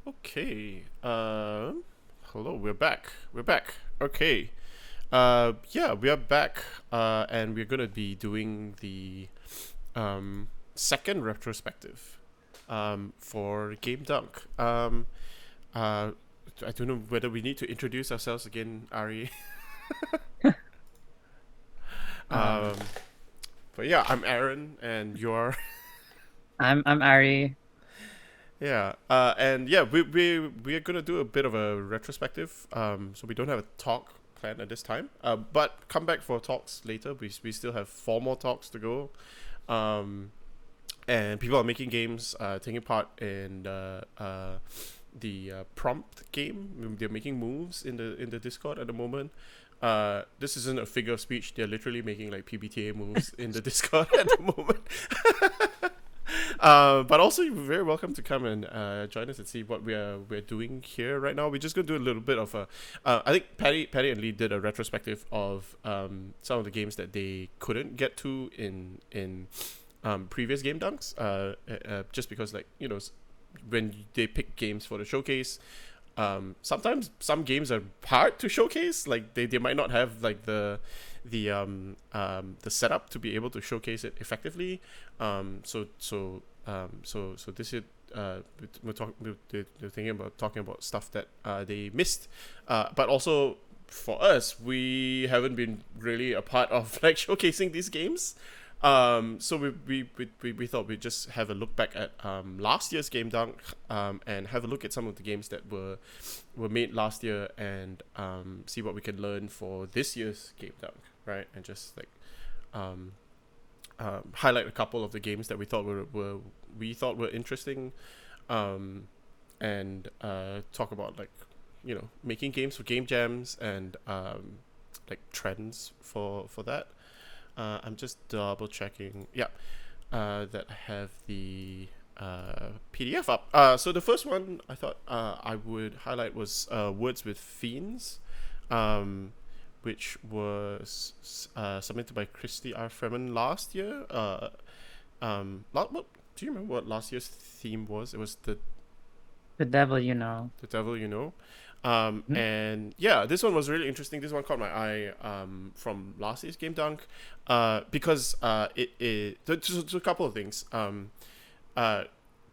Okay. Hello. We're back. We're back. Okay. Yeah, we are back. And we're gonna be doing the second retrospective. For Game Dunk. Uh, I don't know whether we need to introduce ourselves again, Ari. Um, um, but yeah, I'm Aaron, and you're. I'm Ari. Yeah. And yeah, we are gonna do a bit of a retrospective. So we don't have a talk planned at this time. But come back for talks later. We still have four more talks to go. Um, and people are making games, taking part in the prompt game. They're making moves in the Discord at the moment. This isn't a figure of speech. They're literally making like PBTA moves in the Discord at the moment. But also, you're very welcome to come and join us and see what we're doing here right now. We're just gonna do a little bit of a. I think Patty and Lee did a retrospective of some of the games that they couldn't get to in previous game dunks. Just because when they pick games for the showcase, sometimes some games are hard to showcase. Like they might not have like the setup to be able to showcase it effectively. So this is they're thinking about talking about stuff that they missed, but also for us, we haven't been really a part of like showcasing these games. So we thought we'd just have a look back at last year's Game Dunk, and have a look at some of the games that were made last year, and see what we can learn for this year's Game Dunk, right? And just like um, highlight a couple of the games that we thought were interesting, um, and talk about like making games for game jams and like trends for that. I'm just double checking. Yeah, that I have the PDF up. So the first one I thought I would highlight was Words with Fiends, um, which was submitted by Christy R. Freeman last year. What do you remember what last year's theme was? It was The devil, you know. the devil you know. Mhm. And yeah, this one was really interesting. This one caught my eye from last year's Game Dunk, because so a couple of things. Uh,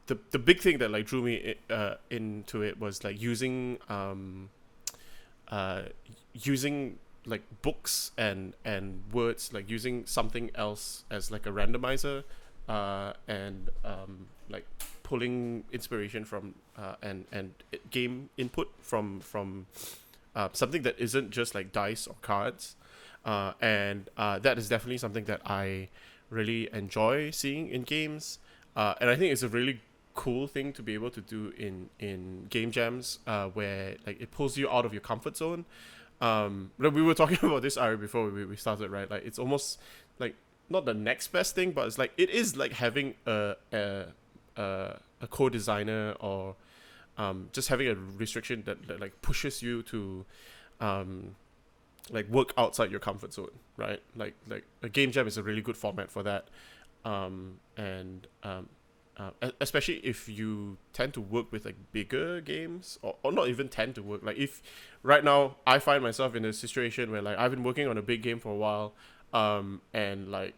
the big thing that like drew me into it was like uh, using like books and words, like using something else as like a randomizer, and like pulling inspiration from game input from something that isn't just like dice or cards, and that is definitely something that I really enjoy seeing in games, and I think it's a really cool thing to be able to do in game jams, where like it pulls you out of your comfort zone. Like we were talking about this Ari before we started, right? Like it's almost like not the next best thing, but it's like it is like having a co-designer, or just having a restriction that like pushes you to um, like work outside your comfort zone, right? Like a game jam is a really good format for that, and especially if you tend to work with like bigger games, or not even tend to work, like if right now I find myself in a situation where like I've been working on a big game for a while, and like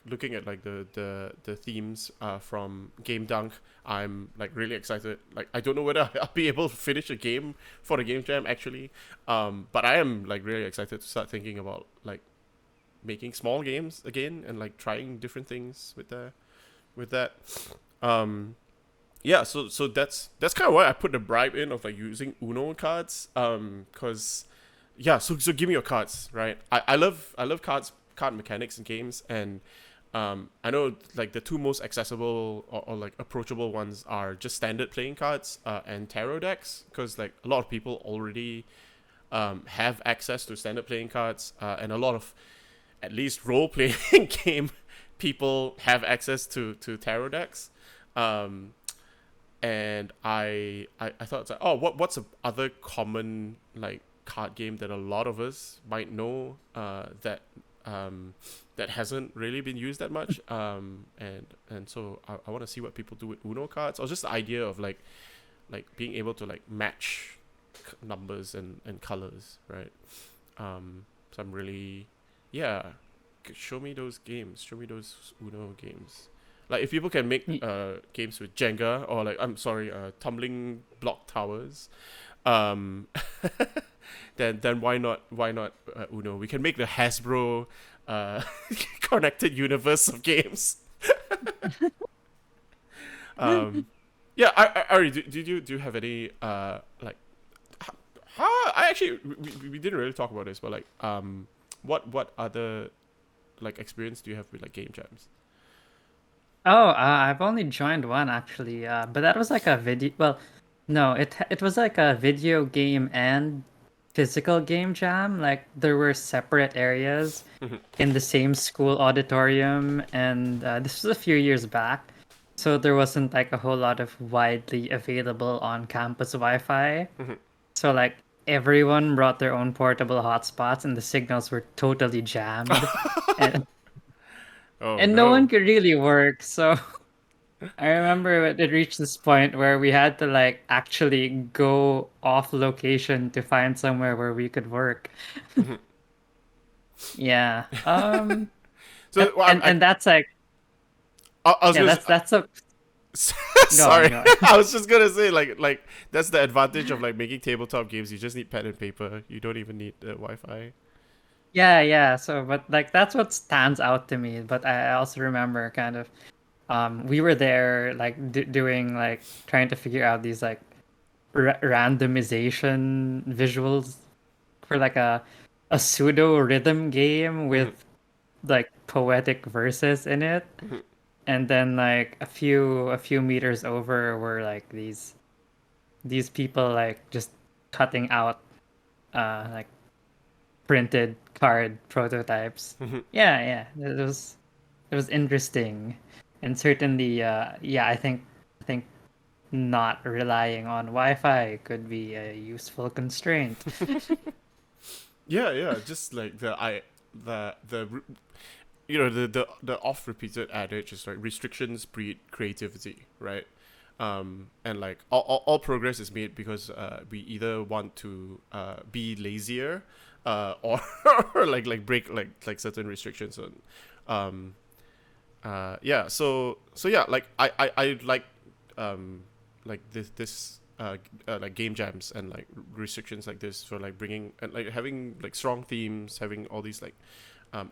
looking at like the themes from Game Dunk, I'm like really excited. Like I don't know whether I'll be able to finish a game for the game jam actually, but I am like really excited to start thinking about like making small games again, and like trying different things with that. um yeah, so that's kind of why I put the bribe in of like using Uno cards, because yeah, so give me your cards, right? I love card mechanics in games, and I know like the two most accessible, or like approachable ones are just standard playing cards, and tarot decks, because like a lot of people already have access to standard playing cards, and a lot of at least role playing game people have access to tarot decks. Um, and I thought it's like, oh, what's a other common like card game that a lot of us might know, um, that hasn't really been used that much, and so I want to see what people do with Uno cards, or just the idea of like like being able to like match numbers and colors, right? So I'm really, yeah. Show me those games. Show me those Uno games. Like if people can make Y- games with Jenga or like I'm sorry, tumbling block towers, um, then why not Uno? We can make the Hasbro uh connected universe of games. Um, yeah, Ari, do you have any like how I actually we didn't really talk about this, but like what other like experience do you have with like game jams? Oh, I've only joined one actually, but that was like a video. Well, no, it was like a video game and physical game jam. Like there were separate areas in the same school auditorium, and this was a few years back, so there wasn't like a whole lot of widely available on-campus Wi-Fi. So like everyone brought their own portable hotspots, and the signals were totally jammed, and Oh and no one no. could really work. So I remember it reached this point where we had to like actually go off location to find somewhere where we could work. Yeah. So well, And that's like I was yeah, gonna that's a go on, sorry. go on. I was just gonna say like that's the advantage of like making tabletop games. You just need pen and paper. You don't even need the Wi-Fi. Yeah, yeah. So but like that's what stands out to me. But I also remember kind of we were there like doing like trying to figure out these like randomization visuals for like a pseudo rhythm game with like poetic verses in it, and then like a few meters over were like these people like just cutting out like printed card prototypes. Yeah, yeah, it was interesting, and certainly yeah, I think not relying on Wi-Fi could be a useful constraint. Yeah, yeah. Just like you know the oft repeated adage is like restrictions breed creativity, right? And like all progress is made because we either want to be lazier or or like break like certain restrictions on um yeah, so yeah, like I like this like game jams and like restrictions like this for like bringing and like having like strong themes, having all these like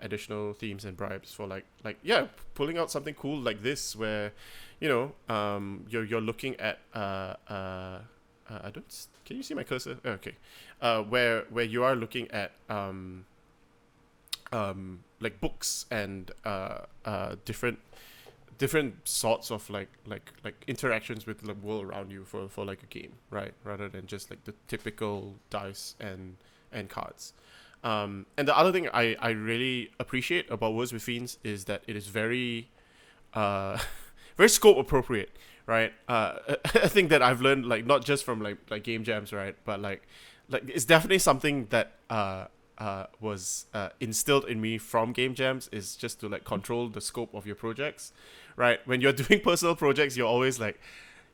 additional themes and bribes for like yeah, pulling out something cool like this where you know you're looking at I don't can you see my cursor? Oh, okay, where you are looking at like books and different sorts of like interactions with the world around you for like a game, right? Rather than just like the typical dice and cards. And the other thing I really appreciate about Words with Fiends is that it is very uh very scope appropriate, right? I think that I've learned like not just from like game jams, right? But like it's definitely something that was instilled in me from game jams is just to like control the scope of your projects, right? When you're doing personal projects, you're always like,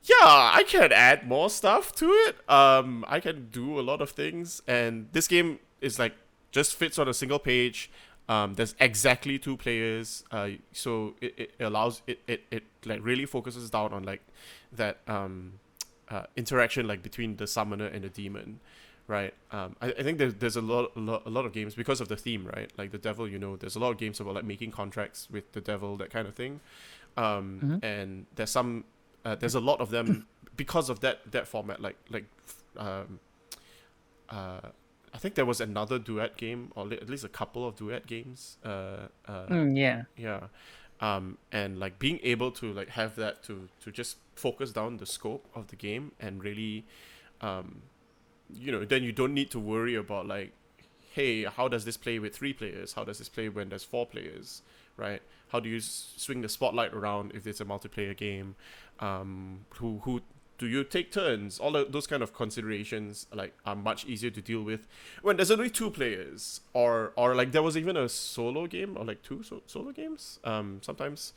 yeah, I can add more stuff to it. I can do a lot of things, and this game is like just fits on a single page. There's exactly two players. So it allows it like really focuses down on like that interaction like between the summoner and the demon, right? I think there's a lot of games because of the theme, right? Like the devil, you know, there's a lot of games about like making contracts with the devil, that kind of thing. Mhm. And there's a lot of them because of that format. Um, uh, I think there was another duet game, or at least a couple of duet games. Yeah. Yeah, and like being able to like have that to just focus down the scope of the game and really, um, you know, then you don't need to worry about like, hey, how does this play with three players? How does this play when there's four players, right? How do you swing the spotlight around if it's a multiplayer game? Who do you take turns? All of those kind of considerations like are much easier to deal with when there's only two players, or like there was even a solo game or like two solo games. Sometimes,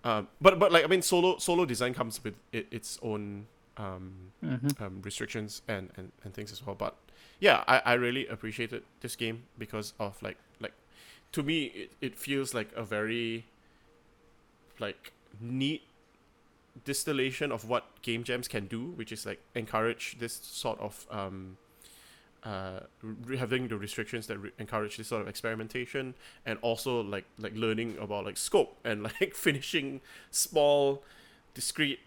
but like I mean, solo design comes with its own Mm-hmm. restrictions and things as well. But yeah, I really appreciated this game because of like to me it feels like a very like neat distillation of what game jams can do, which is like encourage this sort of having the restrictions that encourage this sort of experimentation, and also like learning about like scope and like finishing small discrete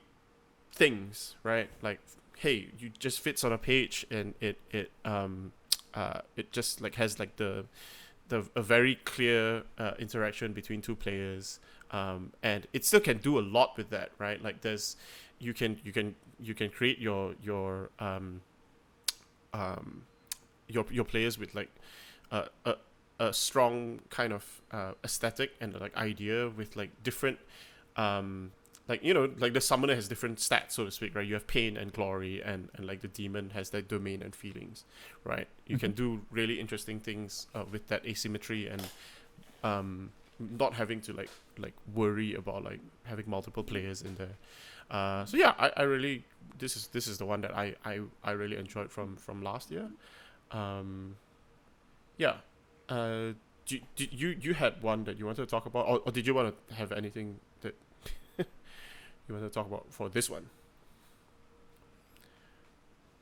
things, right? Like, hey, you just fits on a page, and it just like has like the a very clear interaction between two players, and it still can do a lot with that, right? Like there's you can create um your players with like a a strong kind of aesthetic and like idea with like different like like the summoner has different stats, so to speak, right? You have pain and glory, and like the demon has that domain and feelings, right? You can do really interesting things with that asymmetry, and not having to like worry about like having multiple players in there. So yeah, I really this is the one that I really enjoyed from last year. um yeah. Did you had one that you wanted to talk about, or did you want to have anything that you want to talk about for this one?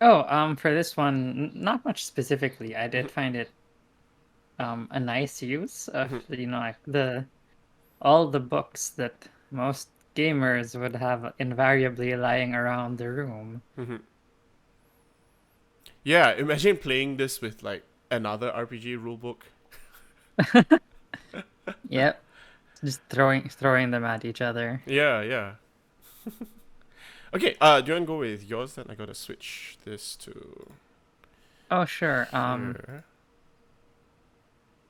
Oh, for this one, not much specifically. I Mhm, did find it a nice use of, mhm, like the all the books that most gamers would have invariably lying around the room. mhm. Yeah, imagine playing this with like another RPG rulebook. Yep, just throwing them at each other. Yeah, yeah. Okay, do you want to go with yours then? I gotta switch this to Oh, sure. here.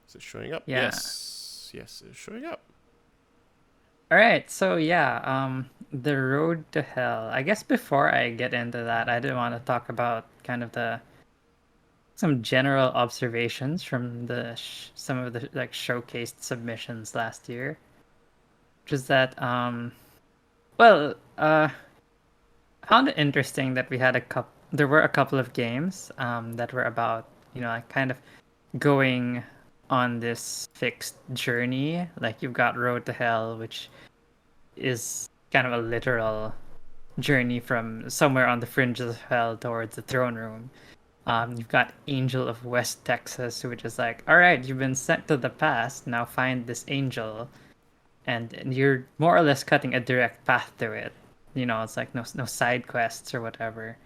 Is it showing up? Yeah. Yes. Yes, it's showing up. All right. So yeah, the road to hell. I guess before I get into that, I did want to talk about kind of the some general observations from the some of the like showcased submissions last year, which is that well, found it interesting that we had a couple. There were a couple of games that were about, like kind of going on this fixed journey. Like you've got Road to Hell, which is kind of a literal journey from somewhere on the fringes of hell towards the throne room. You've got Angel of West Texas, which is like, all right, you've been sent to the past. Now find this angel, and you're more or less cutting a direct path to it. It's like no side quests or whatever.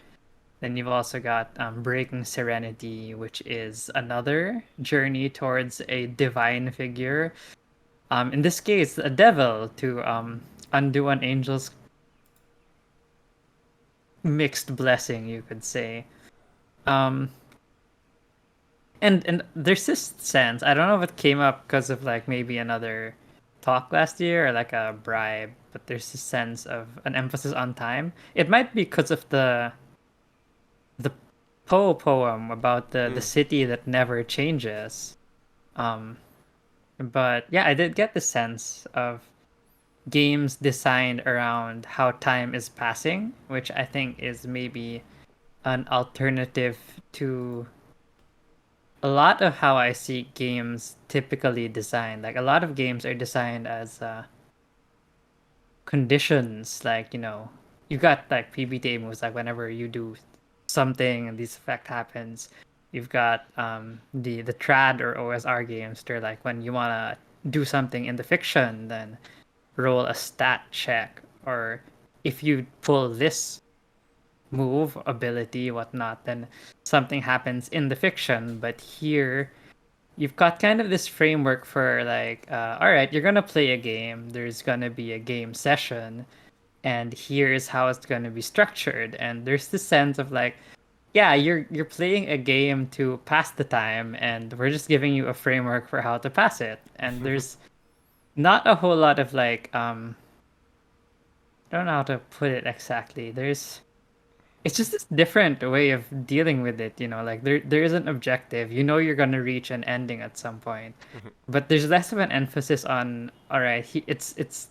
Then you've also got Breaking Serenity, which is another journey towards a divine figure. In this case, a devil to undo an angel's mixed blessing, you could say. Um, and there's this sense, I don't know if it came up because of like maybe another talk last year or like a bribe, but there's this sense of an emphasis on time. It might be because of the Poe poem about the Mm. city that never changes. Um, but yeah, I did get the sense of games designed around how time is passing, which I think is maybe an alternative to a lot of how I see games typically designed. Like a lot of games are designed as conditions. Like you got like PBTA moves. Like whenever you do something and this effect happens, you've got the trad or OSR games. They're like when you wanna do something in the fiction, then roll a stat check, or if you pull this move, ability, whatnot, then something happens in the fiction. But here, you've got kind of this framework for like, all right, you're gonna play a game. There's gonna be a game session, and here's how it's gonna be structured. And there's this sense of like, yeah, you're playing a game to pass the time, and we're just giving you a framework for how to pass it. And there's not a whole lot of like, I don't know how to put it exactly. It's just this different way of dealing with it, like there is an objective. You're gonna reach an ending at some point, but there's less of an emphasis on, all right, it's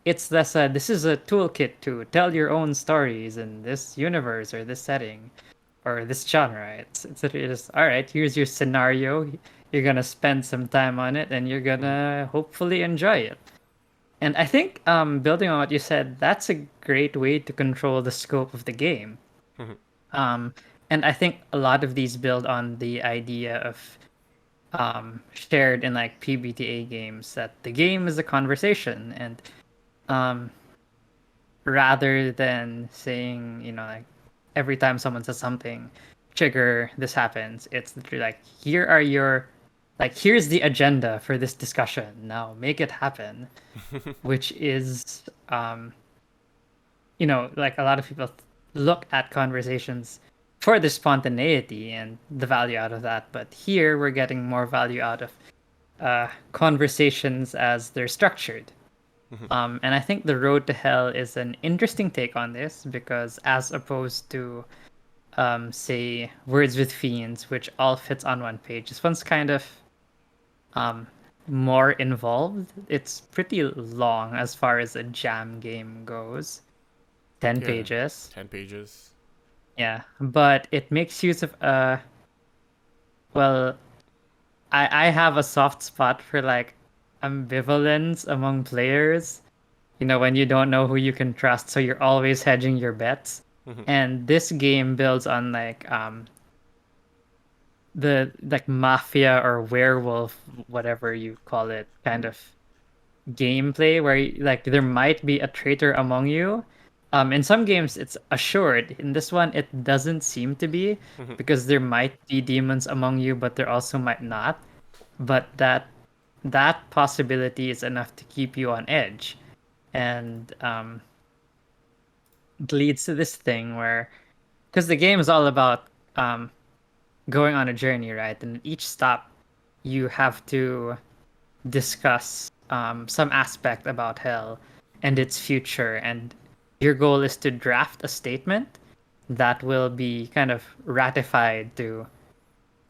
it's less this is a toolkit to tell your own stories in this universe or this setting or this genre. It is all right. Here's your scenario. You're gonna spend some time on it, and you're Mm-hmm. gonna hopefully enjoy it. And I think building on what you said, that's a great way to control the scope of the game. Mm-hmm. Um, and I think a lot of these build on the idea of shared in like PBTA games that the game is a conversation, and um, rather than saying, like every time someone says something, trigger, this happens. It's literally like, here are your, like, here's the agenda for this discussion. Now make it happen, which is, like a lot of people look at conversations for the spontaneity and the value out of that. But here we're getting more value out of conversations as they're structured. Mm-hmm. And I think the road to hell is an interesting take on this because, as opposed to, say, Words with Fiends, which all fits on one page, this one's kind of um, more involved. It's pretty long as far as a jam game goes, 10 Yeah, pages. 10 pages. Yeah, but it makes use of well, I have a soft spot for like ambivalence among players. When you don't know who you can trust, so you're always hedging your bets. Mm-hmm. And this game builds on like the like mafia or werewolf, whatever you call it, kind of gameplay where like there might be a traitor among you. In some games it's assured. In this one it doesn't seem to be Mm-hmm. because there might be demons among you, but there also might not. But that possibility is enough to keep you on edge. And it leads to this thing where, because the game is all about um, going on a journey, right? And each stop, you have to discuss some aspect about hell and its future. And your goal is to draft a statement that will be kind of ratified to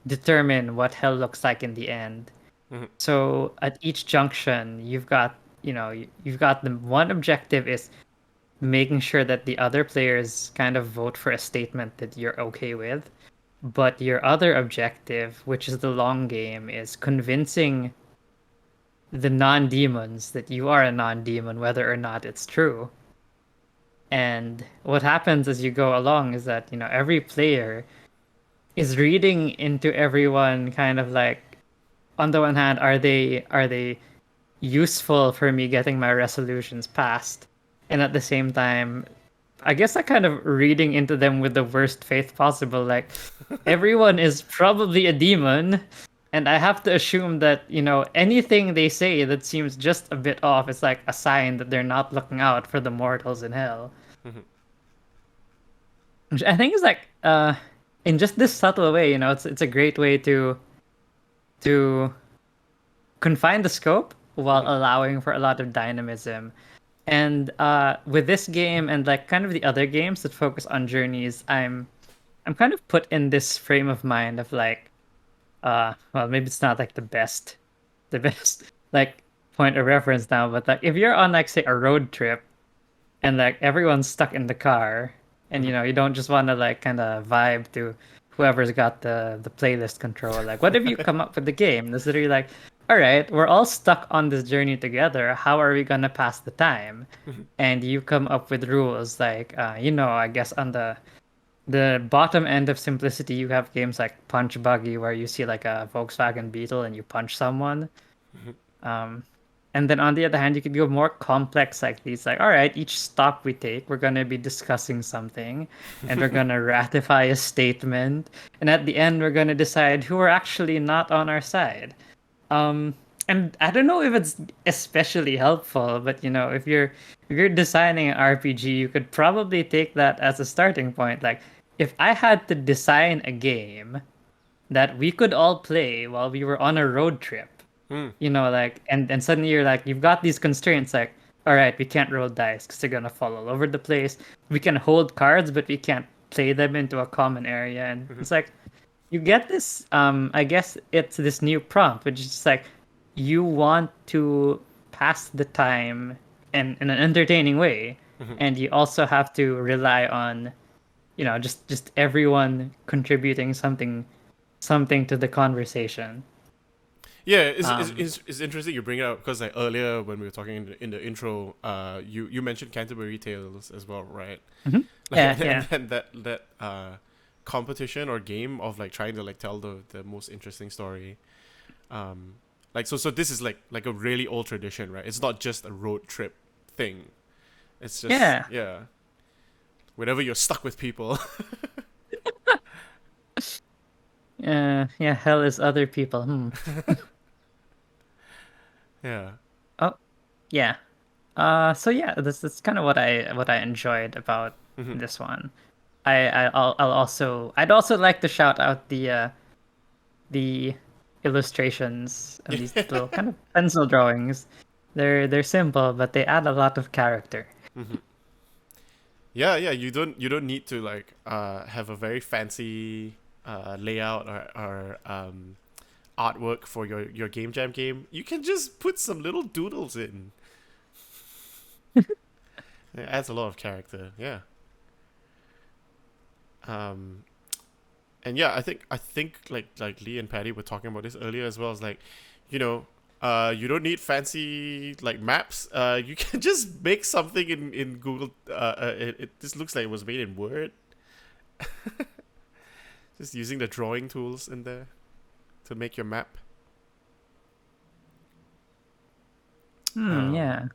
determine what hell looks like in the end. Mm-hmm. So at each junction, you've got the one objective is making sure that the other players kind of vote for a statement that you're okay with. But your other objective, which is the long game, is convincing the non-demons that you are a non-demon, whether or not it's true. And what happens as you go along is that, every player is reading into everyone kind of like, on the one hand, are they useful for me getting my resolutions passed? And at the same time, I guess I kind of reading into them with the worst faith possible. Like, everyone is probably a demon, and I have to assume that, anything they say that seems just a bit off is like a sign that they're not looking out for the mortals in hell. Mm-hmm. Which I think is like, in just this subtle way, it's a great way to confine the scope while Mm-hmm. allowing for a lot of dynamism. And with this game and like kind of the other games that focus on journeys, I'm kind of put in this frame of mind of like, well, maybe it's not like the best like point of reference now, but like if you're on like say a road trip and like everyone's stuck in the car, and Mm-hmm. you don't just want to like kind of vibe to whoever's got the playlist control. Like, what if you come up with the game that's literally like, all right, we're all stuck on this journey together, how are we gonna pass the time? Mm-hmm. And you come up with rules like, I guess on the bottom end of simplicity, you have games like Punch Buggy, where you see like a Volkswagen Beetle and you punch someone. Mm-hmm. Um, and then on the other hand, you could go more complex like these. Like, all right, each stop we take, we're gonna be discussing something, and we're gonna ratify a statement, and at the end, we're gonna decide who are actually not on our side. Um, and I don't know if it's especially helpful, but if you're designing an RPG, you could probably take that as a starting point. Like, if I had to design a game that we could all play while we were on a road trip, Mm-hmm. like, and suddenly you're like, you've got these constraints, like, all right, we can't roll dice because they're gonna fall all over the place. We can hold cards, but we can't play them into a common area, and Mm-hmm. it's like you get this. I guess it's this new prompt, which is just like you want to pass the time and in an entertaining way, Mm-hmm. and you also have to rely on, just everyone contributing something to the conversation. Yeah, Um, it's interesting you bring it up because like earlier when we were talking in the intro, you mentioned Canterbury Tales as well, right? mhm. Like Yeah, yeah. and that competition or game of like trying to like tell the most interesting story. Um, like so this is like a really old tradition, right? It's not just a road trip thing. It's just Yeah. yeah, whenever you're stuck with people. Yeah, hell is other people. Hmm. Yeah. Oh, yeah. So yeah, this is kind of what I enjoyed about Mm-hmm. this one. I'd also like to shout out the illustrations and these little kind of pencil drawings. They're simple, but they add a lot of character. Mm-hmm. Yeah, yeah. You don't need to like have a very fancy layout or artwork for your game jam game. You can just put some little doodles in. It adds a lot of character. Yeah. Um, and yeah, I think like Lee and Patty were talking about this earlier as well. It's like, you know, you don't need fancy like maps. You can just make something in Google. This looks like it was made in Word. Just using the drawing tools in there to make your map. Um, Yeah.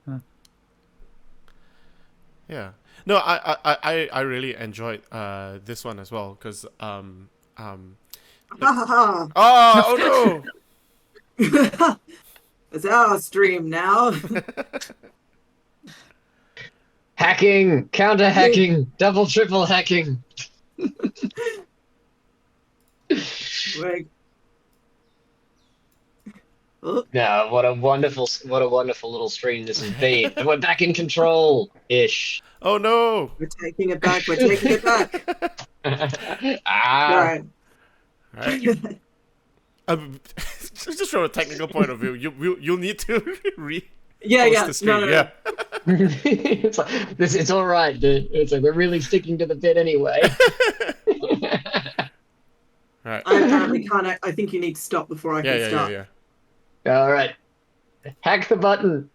yeah. No, I really enjoyed this one as well because Ha like ha oh no. ha! It's our stream now. Hacking, counter hacking, double triple hacking. Like, oh, No, what a wonderful little stream this has been. And we're back in control ish. Oh no. we're taking it back. We're taking it back. All Ah, right. All right. Just from a technical point of view, you'll need to re Yeah, post yeah. the stream. No, no, Yeah. it's like this. It's all right, dude. It's like we're really sticking to the bit anyway. All right. I apparently can't. I think you need to stop before I Yeah, can yeah, yeah, start. yeah. All right, hack the button.